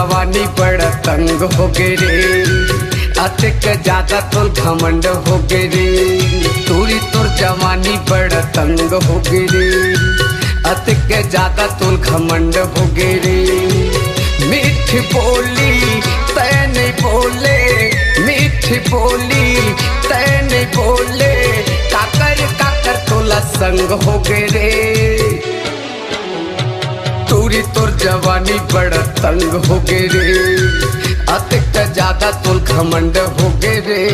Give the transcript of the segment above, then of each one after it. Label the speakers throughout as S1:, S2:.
S1: जवानी बड़ा तंग हो गे रे, अतिक ज्यादा तोल घमंड हो गे रे। तूरी तोर जवानी बड़ा तंग हो गे रे, अतिक ज्यादा तोल घमंड हो गे रे। मीठी बोली तै नहीं बोले, मीठी बोली तै नहीं बोले, काकर काकर तोला संग हो गे रे। तूरी तोर जवानी बड़ा तंग हो गे रे, अतिक ज्यादा तोल घमंड हो गे रे।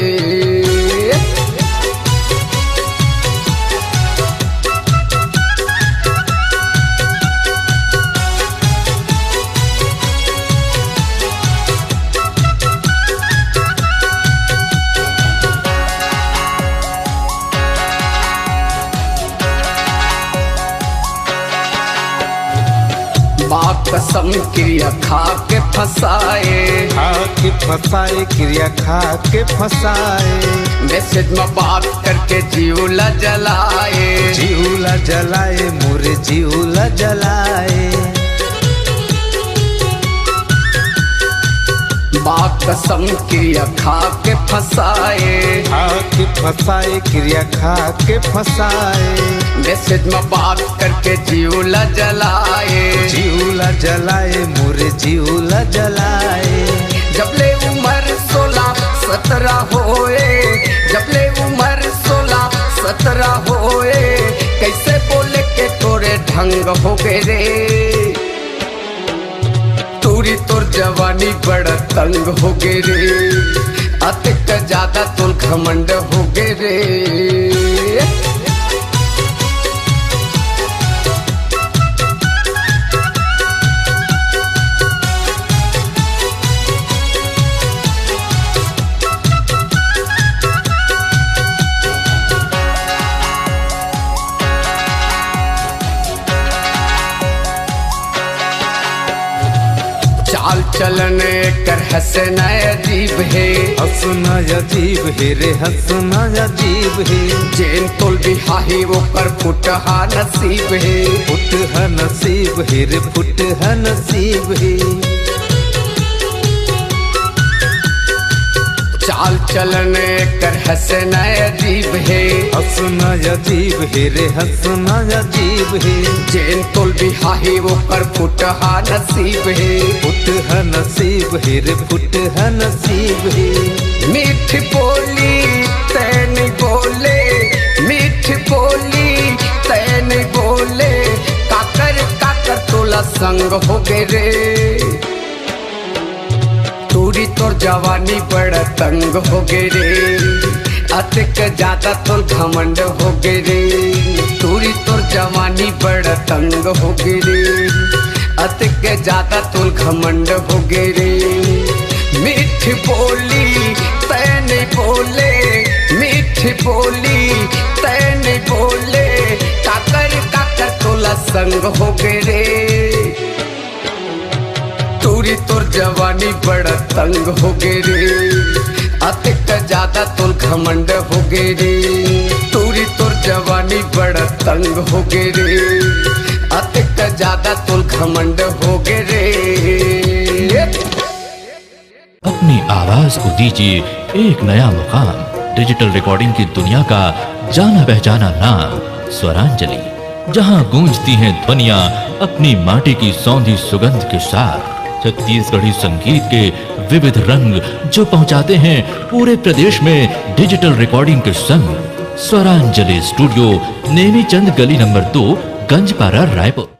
S1: कसम क्रिया खा के फसाए,
S2: खा के फसाए, क्रिया खा के फसाए।
S1: मैसेज में बात करके जीवला जलाए,
S2: जीवला जलाए, मोरे जीवला जलाए।
S1: बात कसम क्रिया खा के फसाए,
S2: खा के फसाए, क्रिया खा के फसाए।
S1: मैसेज में बात करके जीवला जलाए,
S2: जीवला जलाए, मोरे जीवला जलाए।
S1: जबले उम्र 16-17 होए, जबले उम्र 16-17 होए, कैसे बोले के तोरे ढंग हो गए रे। तूरी तोर जवानी बड़ा तंग हो गे रे, अतिक ज्यादा तोल घमंड हो गे रे। चाल चलन कर हंसना अजीब है,
S2: हंसना अजीब है रे, हंसना अजीब है।
S1: जेन तोल बिहाही वो कर फुटहा नसीब है,
S2: फुटहा नसीब है रे, फुटहा नसीब है।
S1: चाल चलन कर हंसना अजीब है,
S2: हंसना अजीब है रे, हंसना अजीब है।
S1: जेन तोल बिहाही वो कर फुटहा नसीब है,
S2: फुटहा नसीब है रे, फुटहा नसीब है।
S1: मीठी बोली तै नहीं बोले, मीठी बोली तै नहीं बोले, काकर काकर तोला संग हो गे रे। तूरी तोर जवानी बड़ा तंग हो गे रे, अतिक ज्यादा तोल घमंड हो गे रे। तूरी तोर जवानी बड़ा तंग हो गे रे, अतिक ज्यादा तोल घमंड हो गे रे। मीठी बोली तै नहीं बोले, मीठी बोली तै नहीं बोले, काकर काकर तोला संग हो गे रे। तूरी तोर जवानी बड़ा तंग हो गे रे, अतिक ज्यादा तोल घमंड हो गे रे। तूरी तोर जवानी बड़ा तंग हो गे रे, अतिक ज्यादा तोल घमंड हो गे रे।
S3: अपनी आवाज को दीजिए एक नया मुकाम, डिजिटल रिकॉर्डिंग की दुनिया का जाना पहचाना नाम स्वरांजलि, जहां गूंजती हैं ध्वनियां अपनी माटी की सौंधी सुगंध के साथ। छत्तीसगढ़ी संगीत के विविध रंग जो पहुंचाते हैं पूरे प्रदेश में डिजिटल रिकॉर्डिंग के संग। स्वरांजलि स्टूडियो, नेमीचंद गली नंबर 2, गंजपारा, रायपुर।